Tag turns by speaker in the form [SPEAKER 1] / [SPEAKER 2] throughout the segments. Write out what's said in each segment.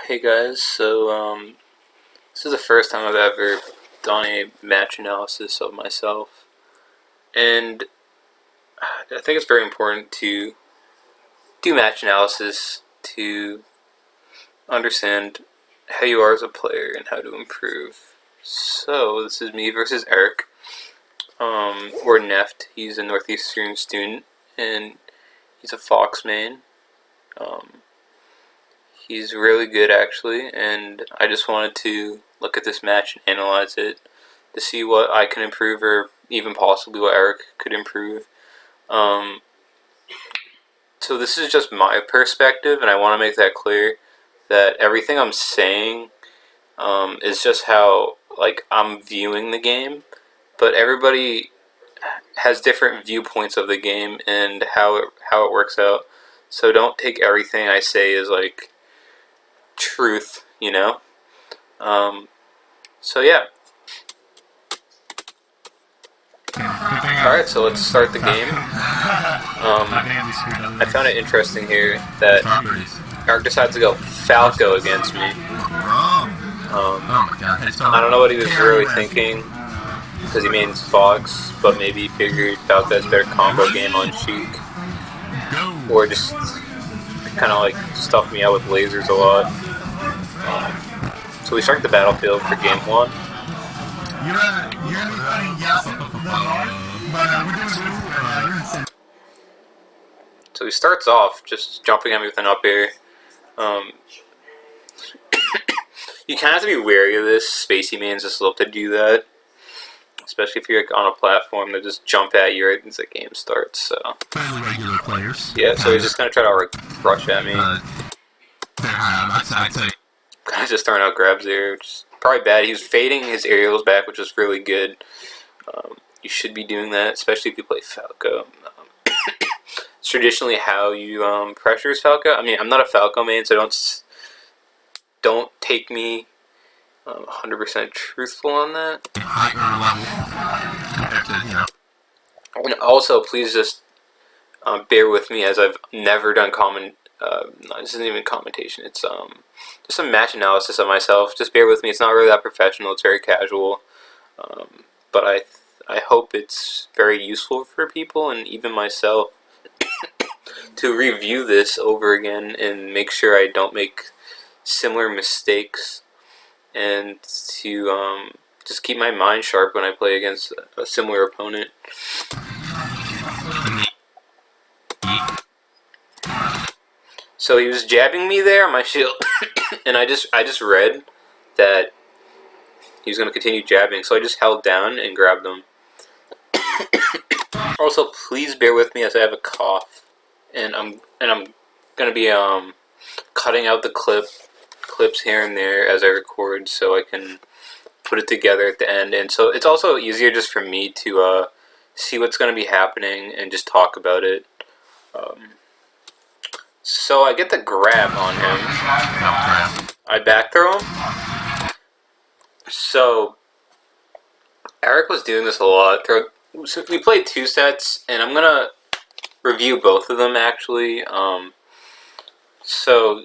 [SPEAKER 1] Hey guys, this is the first time I've ever done a match analysis of myself, and I think it's very important to do match analysis to understand how you are as a player and how to improve. So this is me versus Eric, or Neft. He's a Northeastern student, and he's a Fox main. He's really good actually, and I just wanted to look at this match and analyze it to see what I can improve, or even possibly what Eric could improve. So this is just my perspective, and I want to make that clear that everything I'm saying is just how I'm viewing the game, but everybody has different viewpoints of the game and how it works out. So don't take everything I say as truth, you know? So yeah. Alright, so let's start the game. I found it interesting here that Eric decides to go Falco against me. I don't know what he was really thinking, because he means Fox, but maybe he figured Falco has better combo game on Sheik, or just kind of stuff me out with lasers a lot. So we start the battlefield for game 1. So he starts off just jumping at me with an up air. You kind of have to be wary of this. Spacey mains just love to do that, especially if you're on a platform. They just jump at you right as the game starts. So
[SPEAKER 2] regular players.
[SPEAKER 1] Yeah, so he's just gonna try to rush at me. Kind of just throwing out grabs there, which is probably bad. He was fading his aerials back, which was really good. You should be doing that, especially if you play Falco. It's traditionally how you pressure Falco. I mean, I'm not a Falco main, so don't take me 100% truthful on that. And also, please just bear with me, as I've never done this isn't even commentation. It's just a match analysis of myself. Just bear with me. It's not really that professional. It's very casual, but I hope it's very useful for people and even myself to review this over again and make sure I don't make similar mistakes, and to just keep my mind sharp when I play against a similar opponent. So he was jabbing me there on my shield, and I just read that he was going to continue jabbing, so I just held down and grabbed him. Also, please bear with me as I have a cough, and I'm going to be cutting out the clips here and there as I record, so I can put it together at the end. And so it's also easier just for me to see what's going to be happening and just talk about it. So I get the grab on him. I back throw him. So Eric was doing this a lot. So we played 2 sets, and I'm gonna review both of them actually. So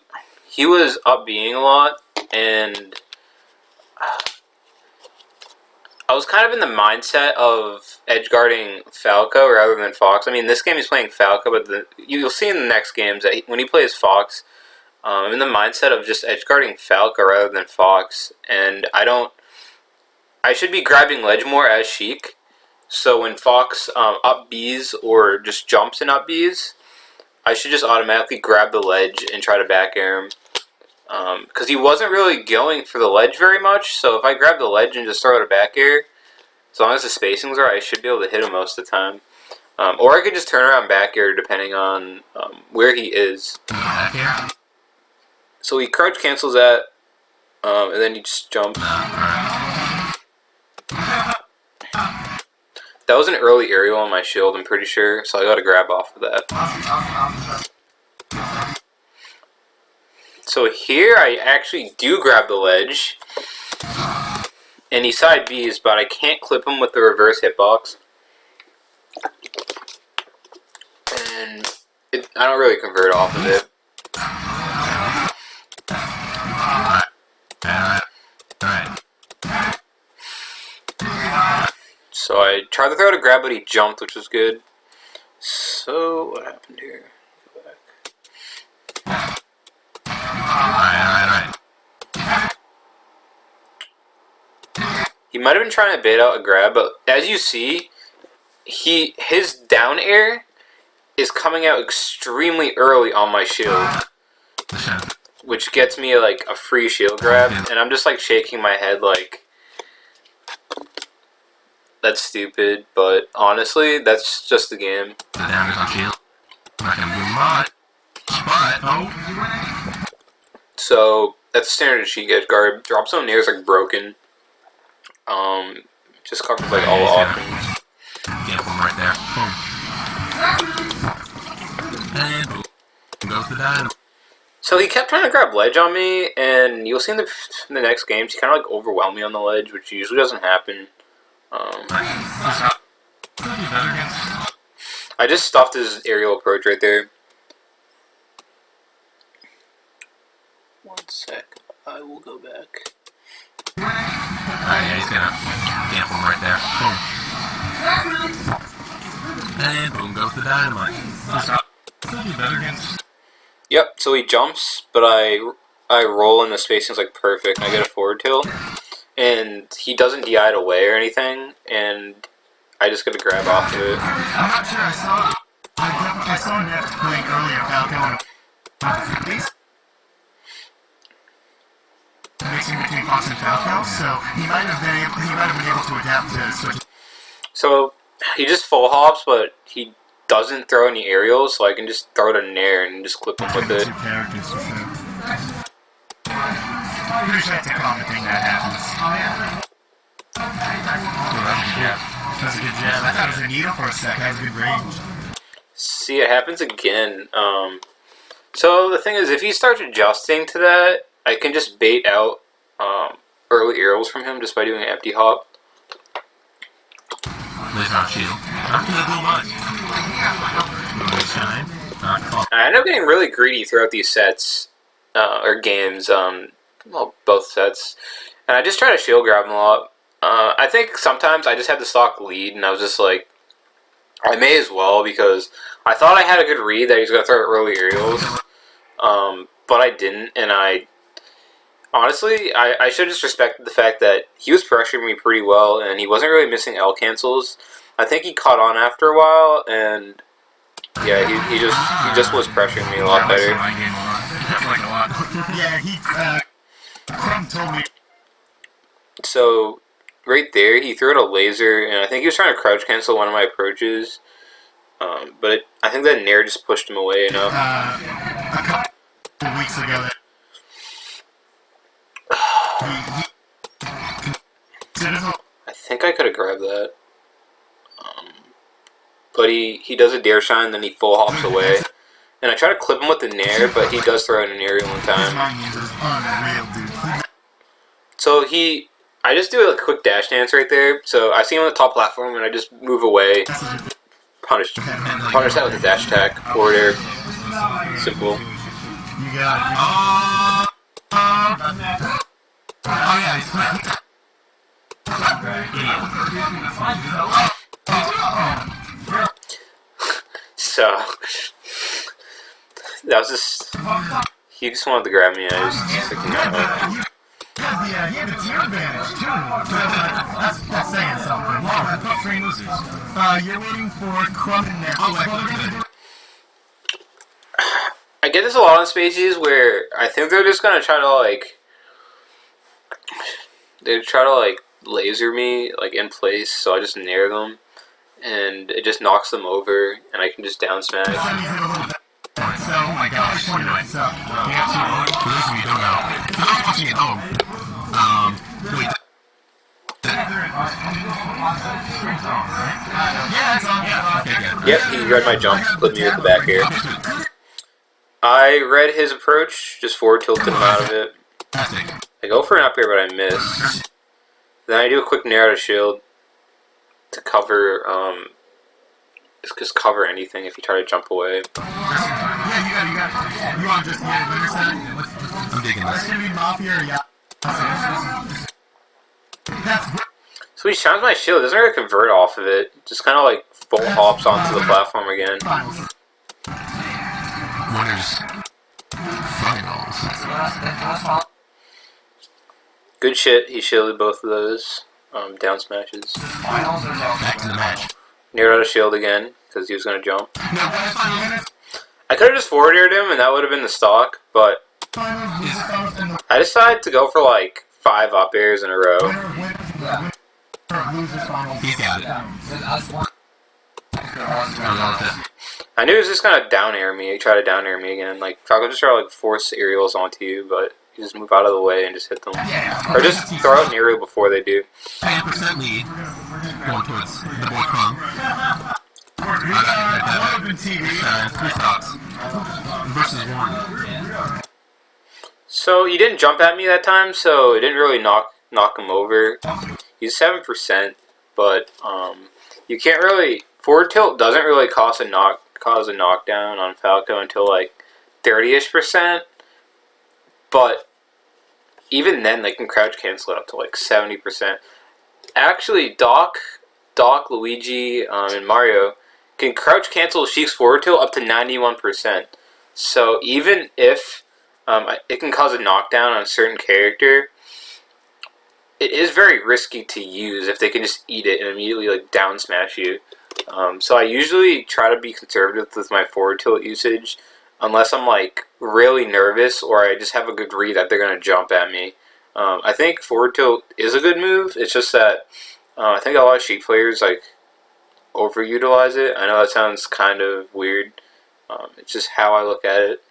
[SPEAKER 1] he was up B'ing a lot, and I was kind of in the mindset of edge guarding Falco rather than Fox. I mean, this game he's playing Falco, but you'll see in the next games that when he plays Fox, I'm in the mindset of just edge guarding Falco rather than Fox, and I should be grabbing ledge more as Sheik. So when Fox up B's or just jumps in up B's, I should just automatically grab the ledge and try to back air him. Because he wasn't really going for the ledge very much, so if I grab the ledge and just throw out a back air, as long as the spacings are, I should be able to hit him most of the time. Or I could just turn around back air depending on where he is. So he crouch cancels that, and then he just jumps. That was an early aerial on my shield, I'm pretty sure, so I got to grab off of that. So here I actually do grab the ledge, and he side B's, but I can't clip him with the reverse hitbox. And I don't really convert off of it. So I tried to throw out a grab, but he jumped, which was good. So what happened here? Go back.
[SPEAKER 3] Alright.
[SPEAKER 1] He might have been trying to bait out a grab, but as you see, his down air is coming out extremely early on my shield, which gets me like a free shield grab, and I'm just like shaking my head like, that's stupid, but honestly, that's just the game.
[SPEAKER 3] The damage on shield. Not gonna do much. But,
[SPEAKER 1] So that's standard cheat edge guard. Drop zone nair is like broken. Just covers like all the options.
[SPEAKER 3] Get him right there. Boom. And boom. Goes the dino.
[SPEAKER 1] So he kept trying to grab ledge on me, and you'll see in the next games, he kind of like overwhelmed me on the ledge, which usually doesn't happen. I just stuffed his aerial approach right there. One sec, I will go back.
[SPEAKER 3] Alright, yeah, he's gonna camp him right there. Boom. And boom goes the dynamite.
[SPEAKER 1] Yep, so he jumps, but I roll and the spacing's like perfect, and I get a forward tilt. And he doesn't DI it away or anything, and I just get a grab off of it.
[SPEAKER 4] I'm not sure, I saw Neft playing earlier, Falco. Mixing between Fox and Falco, so he might have been able to adapt to switch.
[SPEAKER 1] So he just full hops, but he doesn't throw any aerials, so I can just throw it a nair and just clip him with it.
[SPEAKER 4] Two characters for sure. Pretty sure that's a common thing that happens. That's a good jab. I thought it was a needle for a sec. That was good range.
[SPEAKER 1] See, it happens again. So the thing is, if he starts adjusting to that, I can just bait out early aerials from him just by doing an empty hop.
[SPEAKER 3] There's our shield. Not gonna do much. Shine.
[SPEAKER 1] I end up getting really greedy throughout these sets, or games, well, both sets. And I just try to shield grab him a lot. I think sometimes I just had the stock lead, and I was just like, I may as well, because I thought I had a good read that he was going to throw early aerials, but I didn't, and honestly, I should have just respected the fact that he was pressuring me pretty well, and he wasn't really missing L cancels. I think he caught on after a while, and yeah, he just was pressuring me a lot better.
[SPEAKER 4] Yeah, Krum told me.
[SPEAKER 1] So right there, he threw out a laser, and I think he was trying to crouch cancel one of my approaches, but I think that nair just pushed him away enough.
[SPEAKER 4] A couple weeks ago.
[SPEAKER 1] I think I could have grabbed that. But he does a dair shine, then he full hops away. And I try to clip him with the nair, but he does throw out an aerial one time. So I just do a quick dash dance right there. So I see him on the top platform, and I just move away. Punish that with a dash attack. Forward air. Simple.
[SPEAKER 4] You got it. Oh yeah,
[SPEAKER 1] So that was just, he just wanted to grab me, and I just like, no.
[SPEAKER 4] Yeah, he had a tier advantage too. That's saying something. You're waiting for Krum and Neft.
[SPEAKER 1] I get this a lot on species where I think they're just gonna try to laser me like in place, so I just nair them, and it just knocks them over, and I can just down smash.
[SPEAKER 4] So, oh my gosh, for those
[SPEAKER 3] of you who don't know, for those watching at home, wait.
[SPEAKER 1] Yep, he read my jump, put me with the back air. I read his approach, just forward tilted him out of it. I go for an up air, but I miss. Then I do a quick nair out of shield to cover, just cover anything if you try to jump away.
[SPEAKER 4] Yeah, you got it. You want just, I'm digging this. It's gonna be Mafia or
[SPEAKER 1] So he shines my shield. Doesn't really convert off of it. Just kind of like full hops onto the platform again.
[SPEAKER 3] Winners finals.
[SPEAKER 1] Good shit. He shielded both of those down smashes.
[SPEAKER 3] Back to the match.
[SPEAKER 1] Near out of shield again because he was gonna jump. I could have just forward aired him and that would have been the stock, but I decided to go for like 5 up airs in a row.
[SPEAKER 3] He's got it.
[SPEAKER 1] I knew he was just gonna down air me. He tried to down air me again. Like Falco just try to like force aerials onto you, but you just move out of the way and just hit them, or just throw out an aerial before they do.
[SPEAKER 3] 10% lead. Going towards the boy Krum. Three stocks. Versus 1.
[SPEAKER 1] So you didn't jump at me that time, so it didn't really knock him over. He's 7%, but you can't really forward tilt doesn't really cause a knockdown on Falco until like 30ish%. But even then, they can crouch cancel it up to like 70%. Actually, Doc, Luigi, and Mario can crouch cancel Sheiks forward tilt up to 91%. So even if it can cause a knockdown on a certain character, it is very risky to use if they can just eat it and immediately like down smash you. So I usually try to be conservative with my forward tilt usage, unless I'm like really nervous or I just have a good read that they're gonna jump at me. I think forward tilt is a good move. It's just that I think a lot of Sheik players like overutilize it. I know that sounds kind of weird. It's just how I look at it.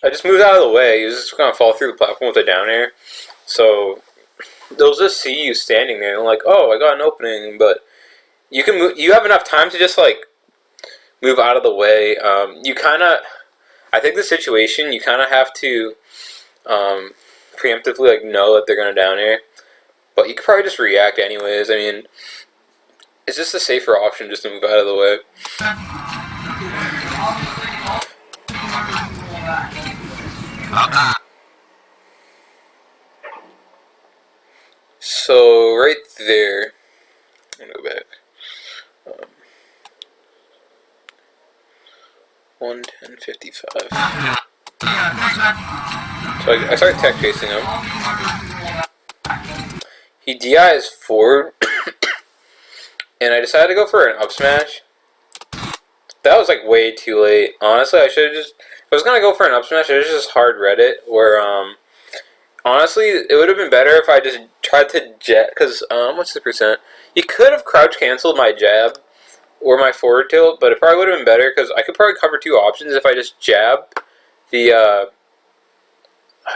[SPEAKER 1] I just moved out of the way. He was just gonna fall through the platform with a down air. So they'll just see you standing there and like, oh, I got an opening, but you can move. You have enough time to just like move out of the way. You kind of, I think the situation you kind of have to preemptively like know that they're gonna down air, but you could probably just react anyways. I mean, it's just a safer option just to move out of the way. So right there, I'm gonna go back. 110.55. So I started tech chasing him. He DIs forward, and I decided to go for an up smash. That was like way too late. Honestly, I should have just. If I was gonna go for an up smash, I should just hard read it. Where honestly, it would have been better if I just tried to jet. Cause what's the percent? He could have crouch canceled my jab or my forward tilt, but it probably would have been better because I could probably cover 2 options if I just jab the.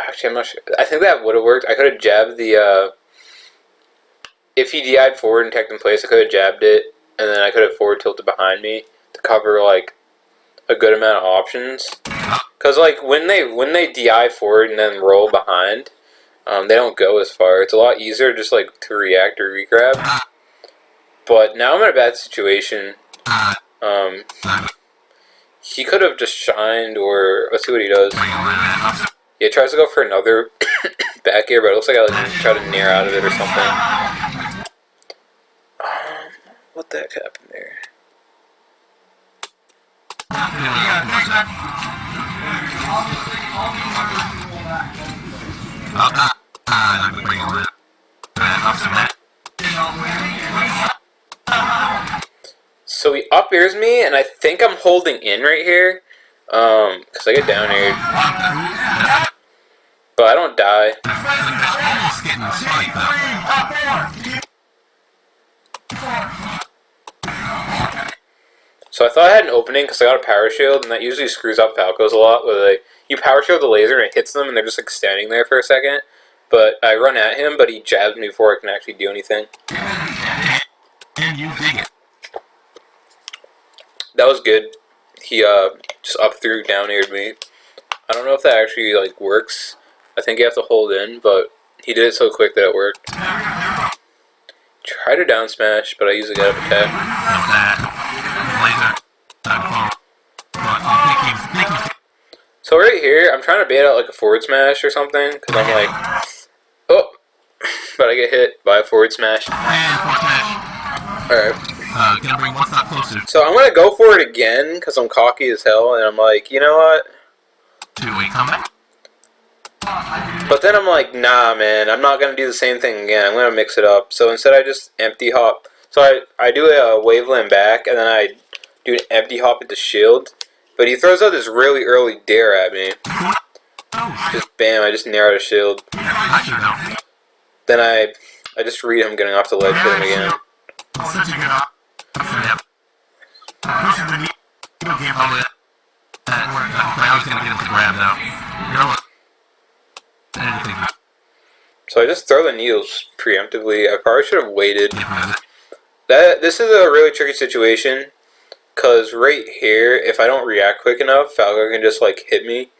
[SPEAKER 1] Actually, I'm not sure. I think that would have worked. I could have jabbed the. If he DI'd forward and teched in place, I could have jabbed it, and then I could have forward tilted behind me to cover like a good amount of options. Cause like when they DI forward and then roll behind, they don't go as far. It's a lot easier just like to react or regrab. But now I'm in a bad situation. He could have just shined, or let's see what he does. Yeah, he tries to go for another back air, but it looks like I like try to nair out of it or something. What the heck happened there? So he up airs me, and I think I'm holding in right here, because I get down aired. But I don't die. So I thought I had an opening because I got a power shield, and that usually screws up Falcos a lot. Where like you power shield the laser and it hits them, and they're just like standing there for a second. But I run at him, but he jabs me before I can actually do anything.
[SPEAKER 3] And you dig it.
[SPEAKER 1] That was good. He just up through down aired me. I don't know if that actually like works. I think you have to hold in, but he did it so quick that it worked. try to down smash, but I usually get up attack. So right here, I'm trying to bait out like a forward smash or something, because I'm like, oh, but I get hit by a forward smash. Alright.
[SPEAKER 3] Gonna bring one stop closer.
[SPEAKER 1] So I'm gonna go for it again, because I'm cocky as hell, and I'm like, you know what?
[SPEAKER 3] Two-way comeback.
[SPEAKER 1] But then I'm like, nah, man, I'm not gonna do the same thing again. I'm gonna mix it up. So instead, I just empty hop. So I do a waveland back, and then I do an empty hop at the shield. But he throws out this really early dair at me. Just bam, I just nair out a shield. Then I just read him getting off the ledge, hit him again.
[SPEAKER 4] Such a good option. Pushing the needle game on it.
[SPEAKER 3] I was gonna get him to grab now. You know what?
[SPEAKER 1] So I just throw the needles preemptively. I probably should have waited. This is a really tricky situation, because right here, if I don't react quick enough, Falco can just like hit me.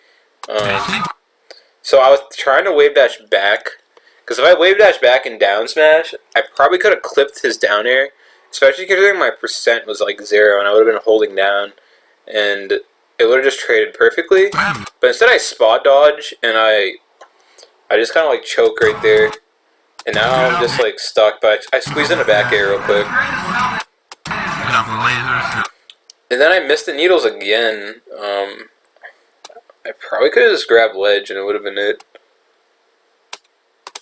[SPEAKER 1] So I was trying to wave dash back, because if I wave dash back and down smash, I probably could have clipped his down air, especially considering my percent was like 0 and I would have been holding down, and it would have just traded perfectly. But instead I spot dodge, and I just kind of like choke right there, and now I'm just like stuck, but I squeeze in a back air real quick. And then I missed the needles again. I probably could have just grabbed ledge and it would have been it.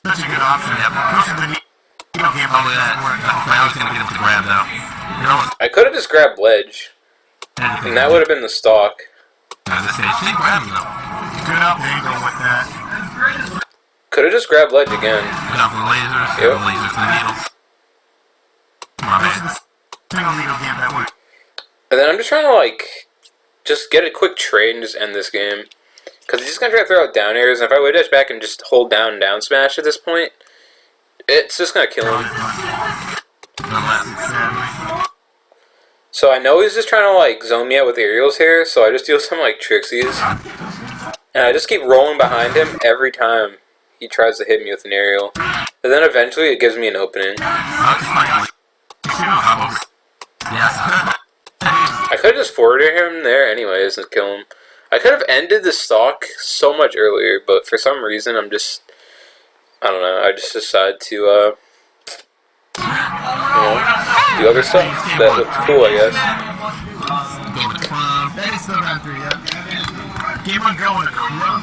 [SPEAKER 4] Such a good option. Pushing the needle game on it.
[SPEAKER 3] I was gonna get him to grab now. You know what?
[SPEAKER 1] I could have just grabbed ledge, and that would have been the stock.
[SPEAKER 3] Good
[SPEAKER 4] up angle with that.
[SPEAKER 1] Could have just grabbed ledge again. Yep.
[SPEAKER 4] Single needle game that way.
[SPEAKER 1] And then I'm just trying to like just get a quick trade and just end this game, because he's just gonna try to throw out down airs, and if I wave dash back and just hold down smash at this point, it's just gonna kill him. So I know he's just trying to like zone me out with aerials here, so I just deal some like trixies, and I just keep rolling behind him every time he tries to hit me with an aerial, and then eventually it gives me an opening. I could have just forwarded him there anyways and kill him. I could have ended the stock so much earlier, but for some reason I just decided to do other stuff that looked cool, I guess.
[SPEAKER 4] That is still round 3, yeah. Game on going to Krum.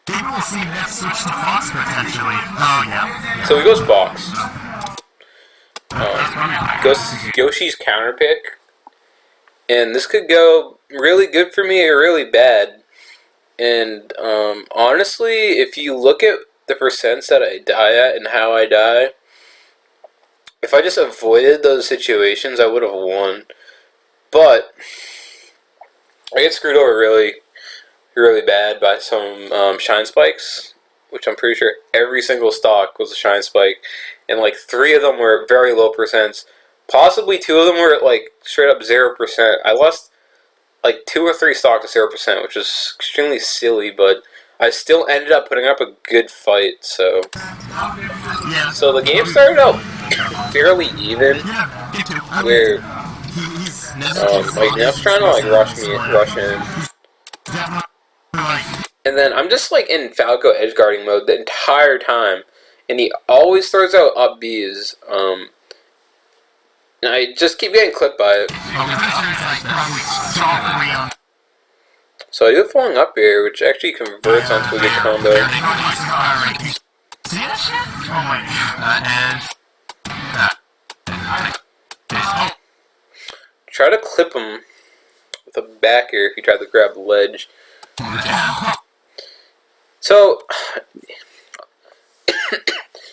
[SPEAKER 4] Maybe we'll see Neft switch to Fox potentially. Oh, yeah.
[SPEAKER 1] So he goes Fox. Goes Yoshi's counter pick. And this could go really good for me or really bad. And honestly, if you look at the percents that I die at and how I die, if I just avoided those situations, I would have won. But I get screwed over really bad by some shine spikes, which I'm pretty sure every single stock was a shine spike, and like 3 of them were very low percents. Possibly 2 of them were like straight up 0%. I lost like 2 or 3 stocks at 0%, which is extremely silly, but I still ended up putting up a good fight. So the game started out fairly even, where like Neft's trying to like rush in. And then I'm just like in Falco edge guarding mode the entire time, and he always throws out up Bs. And I just keep getting clipped by it. So I do a falling up here, which actually converts onto a good combo. Try to clip him with a back air if you try to grab ledge. So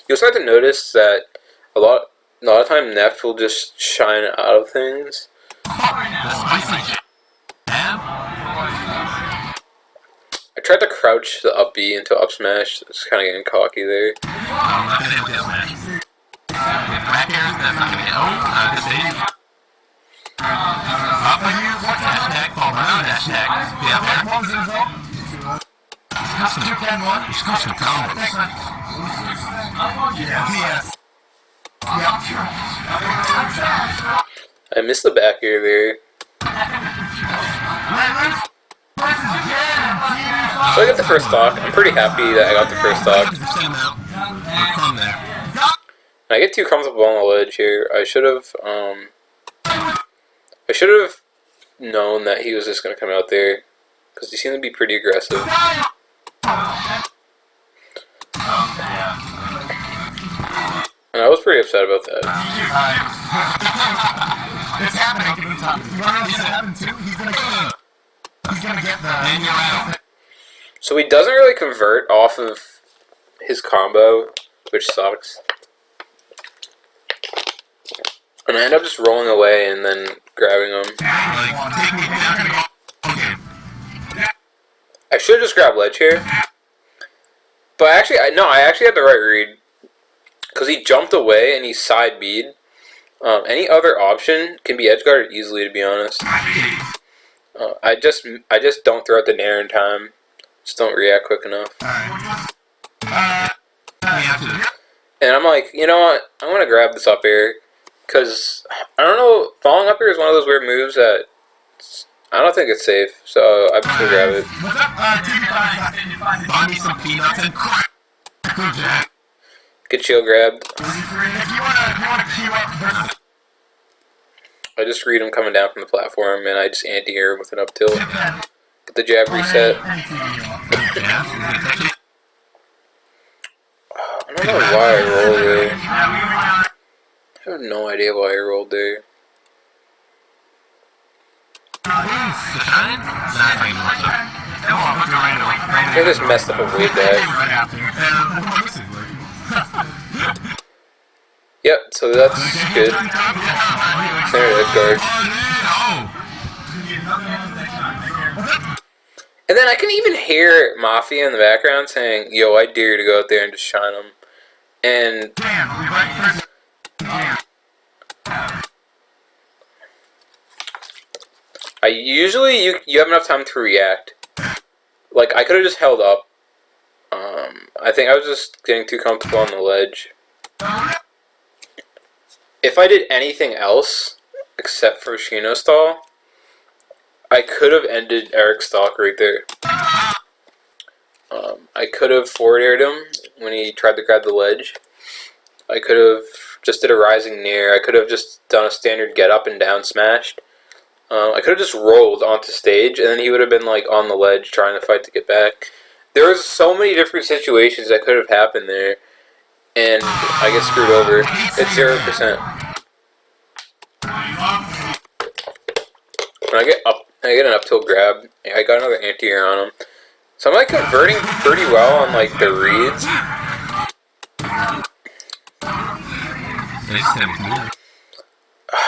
[SPEAKER 1] you'll start to notice that a lot of time Neft will just shine out of things. I tried to crouch the up B into up smash. It's kind of getting cocky there.
[SPEAKER 3] He's got some combos.
[SPEAKER 4] Yes.
[SPEAKER 1] I missed the back air there. So I got the first stock. I'm pretty happy that I got the first stock. I get 2 crumbs up on the ledge here. I should have known that he was just gonna come out there because he seemed to be pretty aggressive. And I was pretty upset about that.
[SPEAKER 4] It's happening. You want to know what's happening too? He's gonna get the.
[SPEAKER 1] So he doesn't really convert off of his combo, which sucks. And I end up just rolling away and then grabbing him. I should have just grabbed ledge here. But actually, I actually had the right read. Because he jumped away and he side B'd. Any other option can be edge guarded easily, to be honest. I just don't throw out the nair in time. Just don't react quick enough. And I'm like, you know what? I'm gonna grab this up air because I don't know. Falling up air is one of those weird moves that I don't think it's safe. So I'm just gonna grab it. Good shield grabbed. I just read him coming down from the platform, and I just anti-air with an up tilt. Get the jab reset. I don't know why I rolled there. I have no idea why I rolled there. I just messed up a wave dash. Yep, so that's good. There, edge guard. And then I can even hear Mafia in the background saying, "Yo, I dare you to go out there and just shine him." And I usually you have enough time to react. Like I could have just held up. I think I was just getting too comfortable on the ledge. If I did anything else except for Shino Stall, I could have ended Eric's stock right there. I could have forward aired him when he tried to grab the ledge. I could have just did a rising nair. I could have just done a standard get up and down smashed. I could have just rolled onto stage, and then he would have been like on the ledge trying to fight to get back. There was so many different situations that could have happened there, and I get screwed over. It's 0%. When I get an up tilt grab. I got another anti-air on him. So I'm like converting pretty well on like the reads. I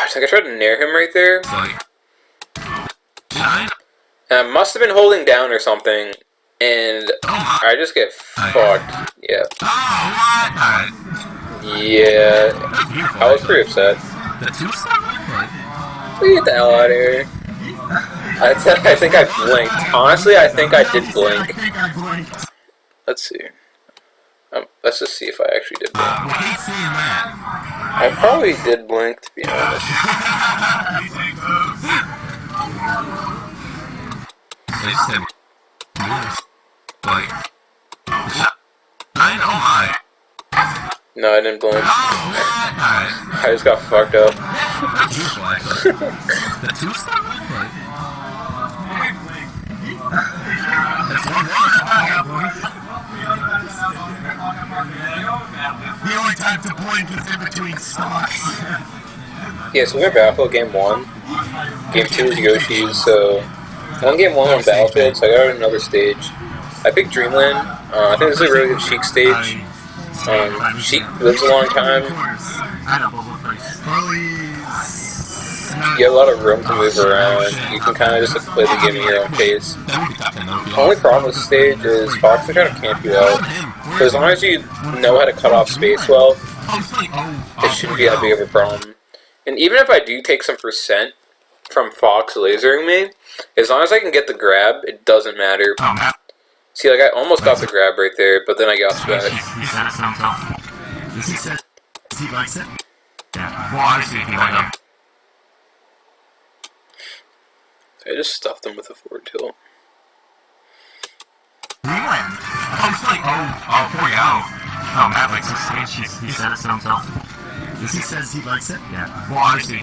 [SPEAKER 1] think I tried to nair him right there. And I must have been holding down or something. And I just get fucked. Yeah. Yeah. I was pretty upset. We get the hell out of here. I think I blinked. Honestly, I think I did blink. Let's see. Let's just see if I actually did blink. I probably did blink, to be honest. No, I didn't blink. I just got fucked up.
[SPEAKER 4] The only time to blink is in between stocks.
[SPEAKER 1] Yeah, so we're Battlefield Game 1. Game 2 is Yoshi's, so... One Game 1 on Battlefield, so I got another stage. I picked Dreamland. I think this is a really good Sheik stage. Sheik lives a long time. You have a lot of room to move around. You can kind of just play the game at your own pace. The only problem with this stage is Fox is trying to camp you out. But as long as you know how to cut off space well, it shouldn't be that big of a problem. And even if I do take some percent from Fox lasering me, as long as I can get the grab, it doesn't matter. See, like, I almost got the grab right there, but then I got smashed.
[SPEAKER 3] He said it to himself. He said he likes it. Yeah. Well, obviously, if you like him.
[SPEAKER 1] I just stuffed him with a forward tilt.
[SPEAKER 3] He win. Oh, he's like, poor Yo. Oh, Matt likes this stage. He said it to himself. He says he likes it. Yeah. Well, obviously.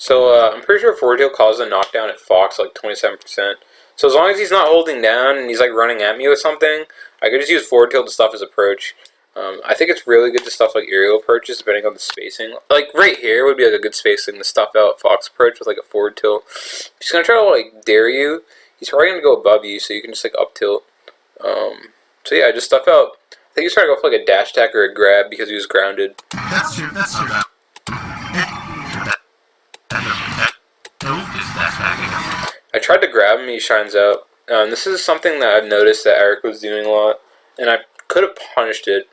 [SPEAKER 1] So, I'm pretty sure forward tilt causes a knockdown at Fox, like 27%. So as long as he's not holding down and he's like running at me with something, I could just use forward tilt to stuff his approach. I think it's really good to stuff like aerial approaches depending on the spacing. Like right here would be like a good spacing to stuff out Fox approach with like a forward tilt. If he's gonna try to like dair you, he's probably gonna go above you, so you can just like up tilt. So yeah, just stuff out. I think he's trying to go for like a dash attack or a grab because he was grounded.
[SPEAKER 3] That's true. That's true.
[SPEAKER 1] I tried to grab him, he shines out. This is something that I've noticed that Eric was doing a lot, and I could have punished it.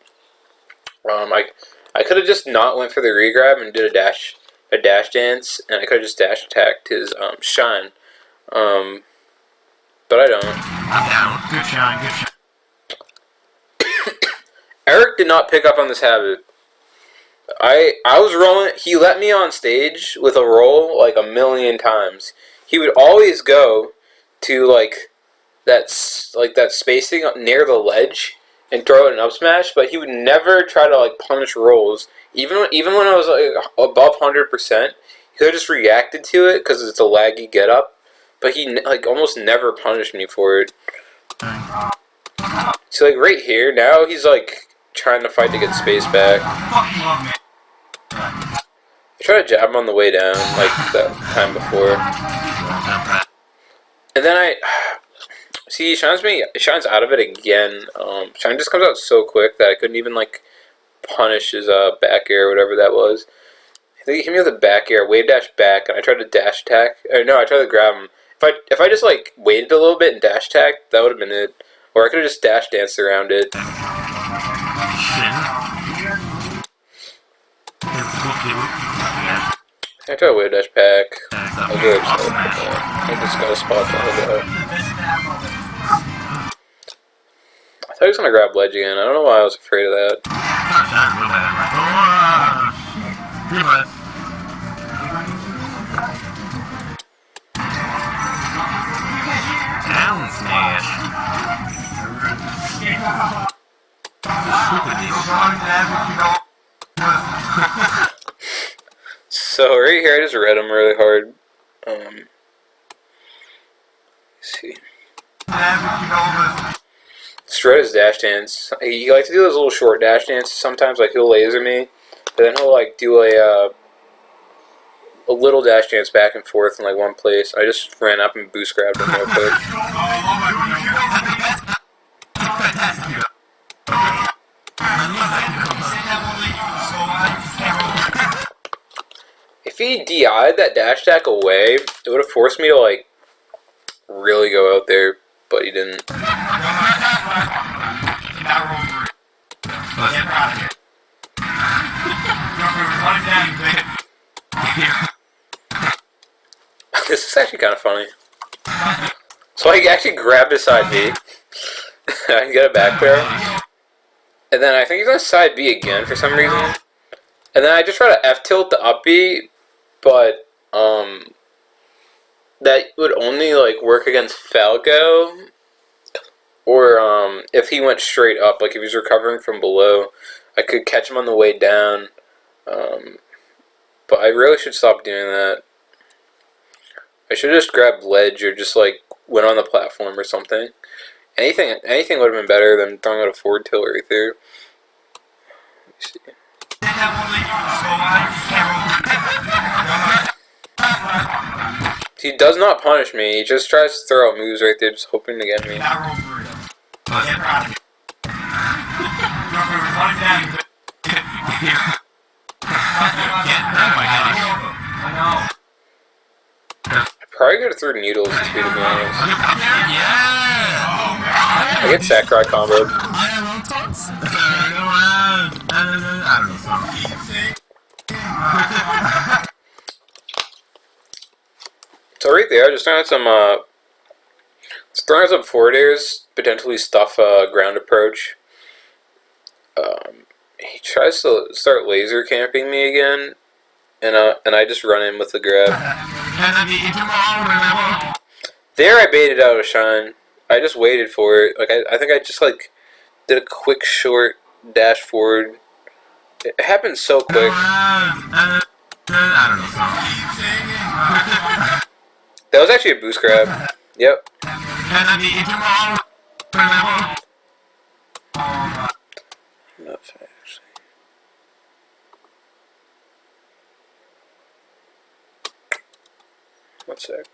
[SPEAKER 1] I could have just not went for the regrab and did a dash dance, and I could have just dash attacked his shine. But I don't.
[SPEAKER 3] Good shine. Good shine.
[SPEAKER 1] Eric did not pick up on this habit. I was rolling. He let me on stage with a roll like a million times. He would always go to like that spacing near the ledge and throw it an up smash, but he would never try to like punish rolls. Even when I was like above 100%, he could have just reacted to it because it's a laggy get up. But he like almost never punished me for it. So like right here now, he's like trying to fight to get space back. I tried to jab him on the way down, like that time before. And then see, he shines out of it again. Shine just comes out so quick that I couldn't even like punish his back air or whatever that was. I think he hit me with a back air, wave dash back, and I tried to dash attack. Or no, I tried to grab him. If I just like waited a little bit and dash attacked, that would have been it. Or I could have just dash danced around it. I tried to wave dash back. I was really upset about that. I just got a spot to hold out. I thought he was gonna grab ledge again. I don't know why I was afraid of that.
[SPEAKER 3] Downsmash.
[SPEAKER 1] So right here, I just read him really hard. Let's see. Just read his dash dance. He likes to do those little short dash dances sometimes. Like he'll laser me, but then he'll like do a little dash dance back and forth in like one place. I just ran up and boost grabbed him real quick. If he DI'd that dash attack away, it would have forced me to like really go out there, but he didn't. This is actually kind of funny. So I actually grabbed his side B. I can get a back barrel. And then I think he's on side B again for some reason. And then I just try to F-tilt the up B, but that would only like work against Falco, or if he went straight up, like if he's recovering from below, I could catch him on the way down. But I really should stop doing that. I should just grab ledge or just like went on the platform or something. Anything would have been better than throwing out a forward tilt right there. Let me see. He does not punish me. He just tries to throw out moves right there, just hoping to get me. I probably could have threw needles too, to be honest. I get Sakurai comboed. So So right there, just throwing out some forward airs, potentially stuff ground approach. He tries to start laser camping me again, and I just run in with the grab. There I baited out a shine. I just waited for it. Like I think I just like did a quick short dash forward. It happened so quick.
[SPEAKER 3] I don't know.
[SPEAKER 1] That was actually a boost grab. Yep. Not actually. One sec.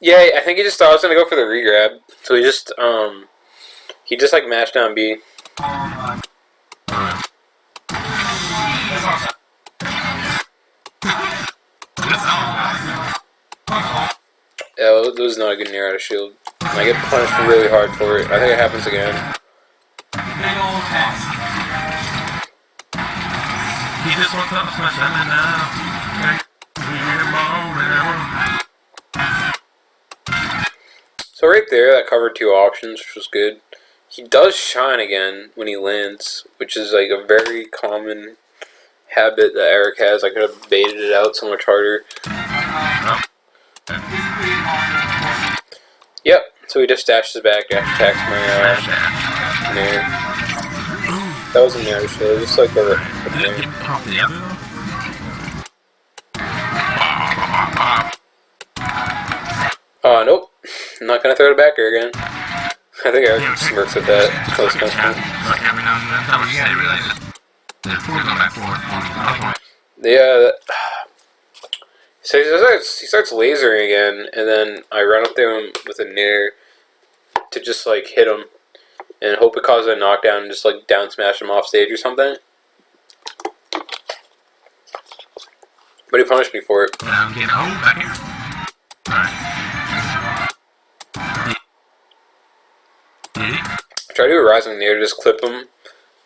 [SPEAKER 1] Yeah, I think he just thought I was gonna go for the regrab, so he just like mashed down B. Yeah, it was not a good nair out of shield. And I get punished really hard for it. I think it happens again.
[SPEAKER 3] He just wants up smash now.
[SPEAKER 1] So right there, that covered two options, which was good. He does shine again when he lands, which is like a very common habit that Eric has. I could have baited it out so much harder. Yep, so he just dashes back, dash attacks my nair. That was a nair, so just like a nair. Nope. I'm not gonna throw it back here again. I think Eric smirks at that close customer. Yeah. So he starts lasering again, and then I run up to him with a nair to just like hit him and hope it causes a knockdown and just like down smash him off stage or something. But he punished me for it.
[SPEAKER 3] I'm getting back here. Alright.
[SPEAKER 1] Try to do a rising nair to just clip him.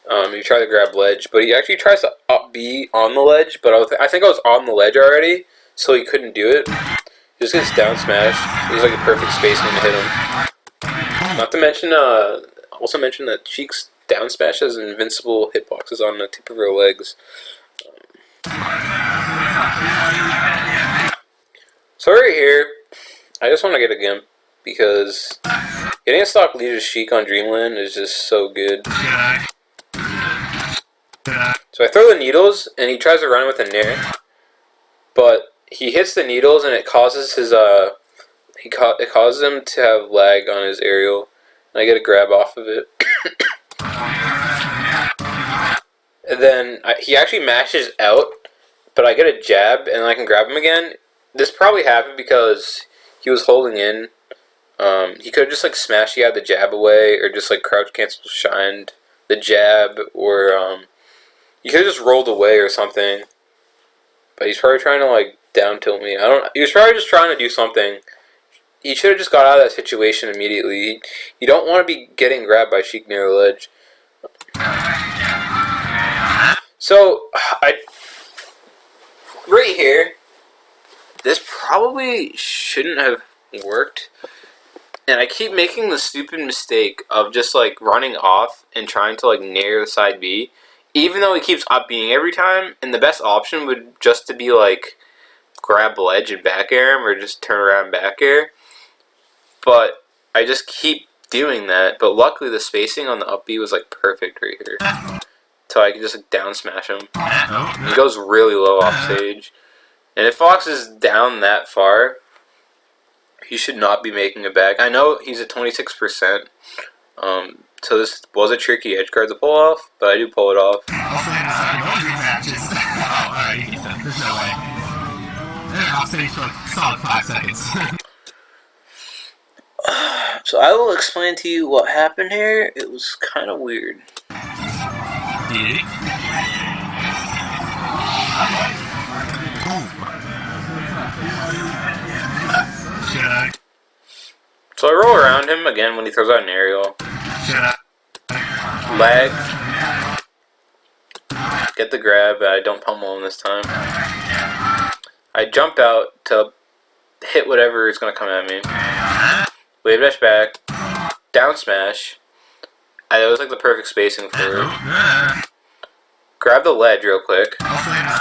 [SPEAKER 1] You try to grab ledge, but he actually tries to up B on the ledge, but I think I was on the ledge already, so he couldn't do it. He just gets down smashed. He's like a perfect spacing to hit him. Not to mention, also mention that Sheiks down smash has invincible hitboxes on the tip of her legs. So right here, I just want to get a gimp because getting a stock lead of Sheik on Dreamland is just so good. So I throw the needles, and he tries to run with a nair, but he hits the needles, and it causes his it causes him to have lag on his aerial, and I get a grab off of it. And then he actually mashes out, but I get a jab, and I can grab him again. This probably happened because he was holding in. He could have just like smashed the jab away, or just like crouch cancel shined the jab, or he could have just rolled away or something. But he's probably trying to like down tilt me. He was probably just trying to do something. He should have just got out of that situation immediately. You don't want to be getting grabbed by Sheik near the ledge. So right here, this probably shouldn't have worked. And I keep making the stupid mistake of just like running off and trying to like nair the side B, even though he keeps up being every time. And the best option would just to be like grab ledge and back air him, or just turn around and back air. But I just keep doing that. But luckily the spacing on the up B was like perfect right here, so I can just like down smash him. He goes really low off stage, and if Fox is down that far, he should not be making it back. I know he's at 26%, so this was a tricky edge guard to pull off, but I do pull it off.
[SPEAKER 3] There's no way. Off stage for like solid 5 seconds.
[SPEAKER 1] So I will explain to you what happened here. It was kind of weird. So I roll around him again when he throws out an aerial. Lag. Get the grab, but I don't pummel him this time. I jump out to hit whatever is going to come at me. Wave dash back. Down smash. That was like the perfect spacing for it. Grab the ledge real quick. I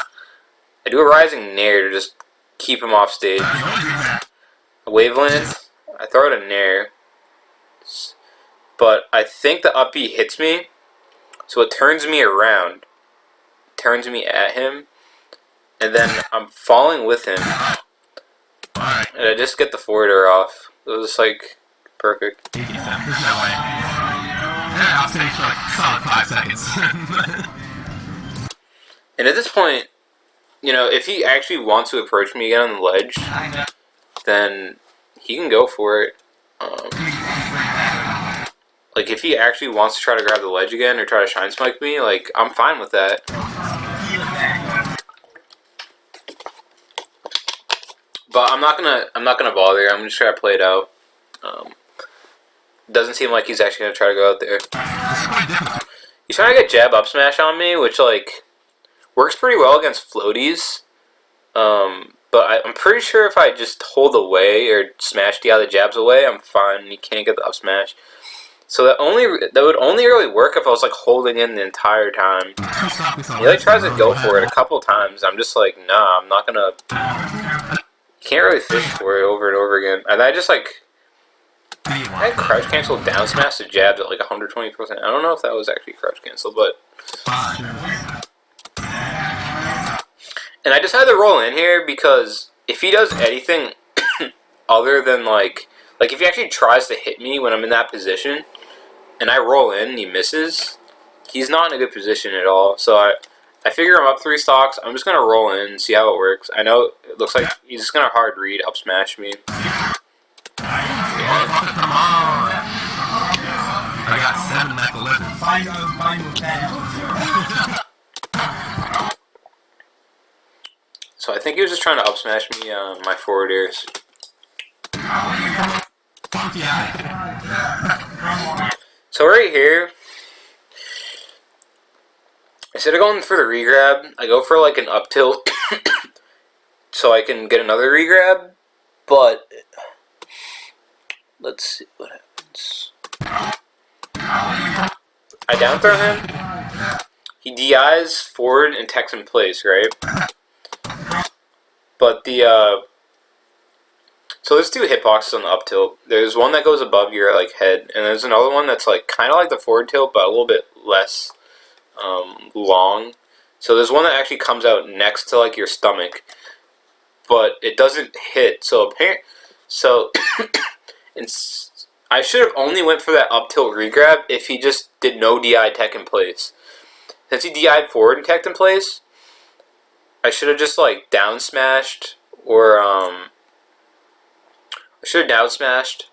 [SPEAKER 1] do a rising nair to just keep him off stage. A wavelength. I throw out a nair. But I think the up B hits me. So it turns me around. Turns me at him. And then I'm falling with him. And I just get the forwarder off. It was like perfect.
[SPEAKER 3] There's no way. Yeah, I'll stay for like solid 5 seconds.
[SPEAKER 1] And at this point, you know, if he actually wants to approach me again on the ledge, then he can go for it. Like, if he actually wants to try to grab the ledge again or try to shine spike me, like, I'm fine with that. But I'm not gonna bother. I'm just trying to play it out. Doesn't seem like he's actually gonna try to go out there. He's trying to get jab up smash on me, which like works pretty well against floaties. But I'm pretty sure if I just hold away or smash the other jabs away, I'm fine. He can't get the up smash. So that would only really work if I was like holding in the entire time. He like tries to go for it a couple times. I'm just like, nah, I'm not gonna. Can't really fish for it over and over again. And I just like I had crouch cancel down smash to jabs at like 120%. I don't know if that was actually crouch cancel, but and I decided to roll in here because if he does anything other than like if he actually tries to hit me when I'm in that position and I roll in and he misses, he's not in a good position at all. So I figure I'm up 3 stocks. I'm just going to roll in and see how it works. I know it looks like he's just going to hard read up smash me.
[SPEAKER 3] I got 7 Mac 11.
[SPEAKER 1] So I think he was just trying to up smash me on my forward airs. So right here, instead of going for the regrab, I go for like an up tilt so I can get another regrab, but let's see what happens. I down throw him, he DIs forward and techs in place, right? But so there's 2 hitboxes on the up tilt. There's one that goes above your like head, and there's another one that's like kind of like the forward tilt, but a little bit less long. So there's one that actually comes out next to like your stomach, but it doesn't hit. So I should have only went for that up tilt regrab if he just did no DI tech in place. Since he DI'd forward and teched in place, I should have just like down smashed or I should have down smashed,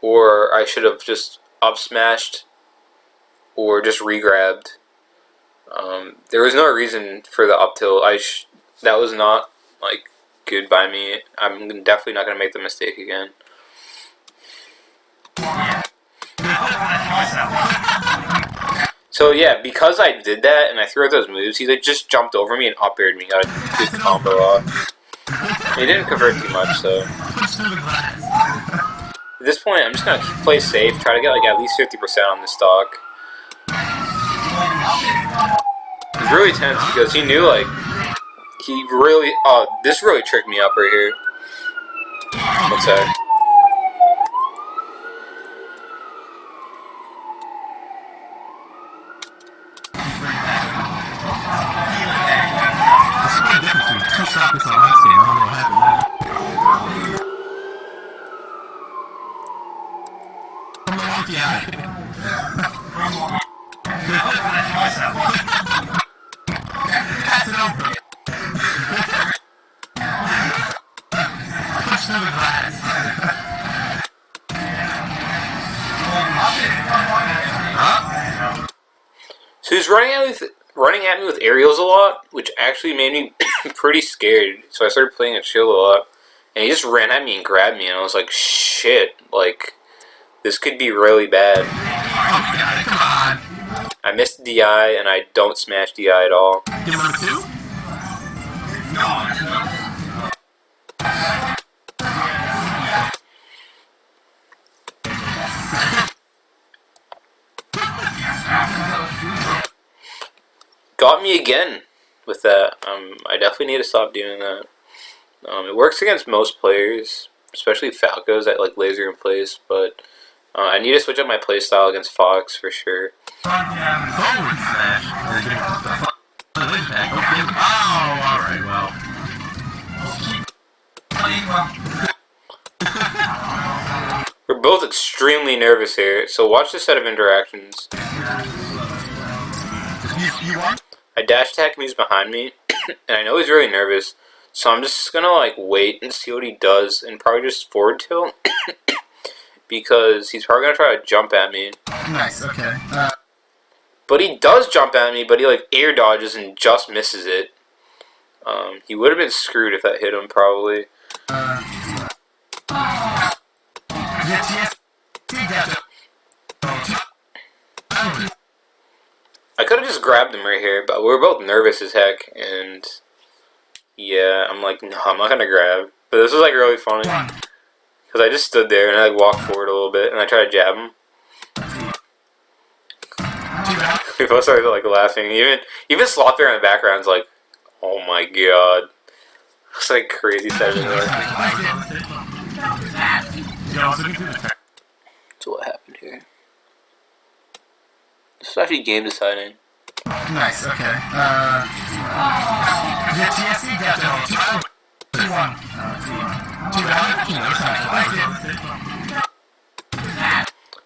[SPEAKER 1] or I should have just up smashed, or just regrabbed. There was no reason for the up tilt. That was not like good by me. I'm definitely not gonna make the mistake again. So yeah, because I did that and I threw out those moves, he like just jumped over me and up-aired me. Got a good combo off. He didn't convert too much, so at this point, I'm just gonna play safe, try to get like at least 50% on this stock. He's really tense because he knew like this really tricked me up right here. What's that? So he's running out with running at me with aerials a lot, which actually made me pretty scared. So I started playing a shield a lot, and he just ran at me and grabbed me, and I was like, shit, like, this could be really bad.
[SPEAKER 3] Oh god, come on.
[SPEAKER 1] I missed DI, and I don't smash DI at all.
[SPEAKER 3] Give him a 2?
[SPEAKER 1] Got me again with that. I definitely need to stop doing that. It works against most players, especially Falcos that like laser in place, but I need to switch up my playstyle against Fox for sure.
[SPEAKER 3] Forward smash. Oh, alright, well.
[SPEAKER 1] We're both extremely nervous here, so watch this set of interactions.
[SPEAKER 3] You want?
[SPEAKER 1] I dash attack him, he's behind me, and I know he's really nervous, so I'm just gonna like wait and see what he does, and probably just forward tilt, because he's probably gonna try to jump at me.
[SPEAKER 4] Nice, okay.
[SPEAKER 1] But he does jump at me, but he like air dodges and just misses it. He would have been screwed if that hit him, probably. I could have just grabbed him right here, but we were both nervous as heck, and yeah, I'm like, no, I'm not gonna grab. But this was like really funny, because I just stood there and I like walked forward a little bit, and I tried to jab him. We both started like laughing. Even Slother in the background's like, oh my god. It's like crazy session there. So what happened here? This is actually game deciding.
[SPEAKER 4] Nice, okay.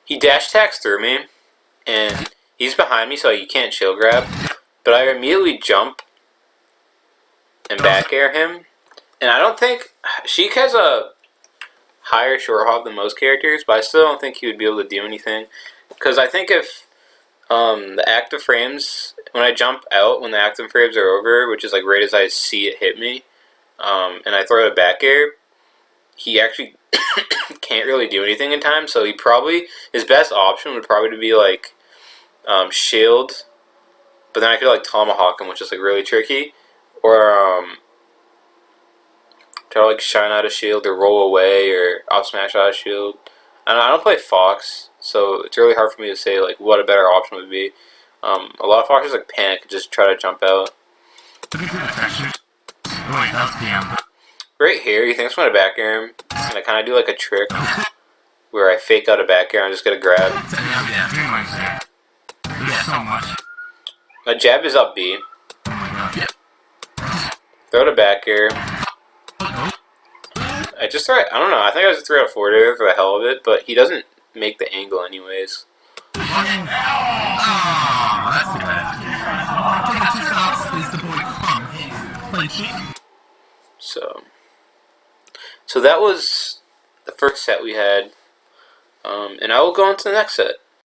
[SPEAKER 1] He dash attacks through me, and he's behind me, so he can't shield grab. But I immediately jump and back air him. And I don't think Sheik has a higher short hop than most characters, but I still don't think he would be able to do anything. Because I think if the active frames, when I jump out, when the active frames are over, which is like right as I see it hit me, and I throw a back air, he actually can't really do anything in time. So he probably, his best option would probably be like shield, but then I could like tomahawk him, which is like really tricky, or try to like shine out of shield or roll away or up smash out of shield. And I don't play Fox, so it's really hard for me to say like what a better option would be. A lot of Foxes like panic and just try to jump out. Right here, he thinks I'm gonna back air him, and I kind of do like a trick where I fake out a back air and just get a grab. My jab is up B. Throw the back air. I just throw it, I don't know, I think I just threw out forward air for the hell of it, but he doesn't make the angle anyways. So that was the first set we had, and I will go on to the next set.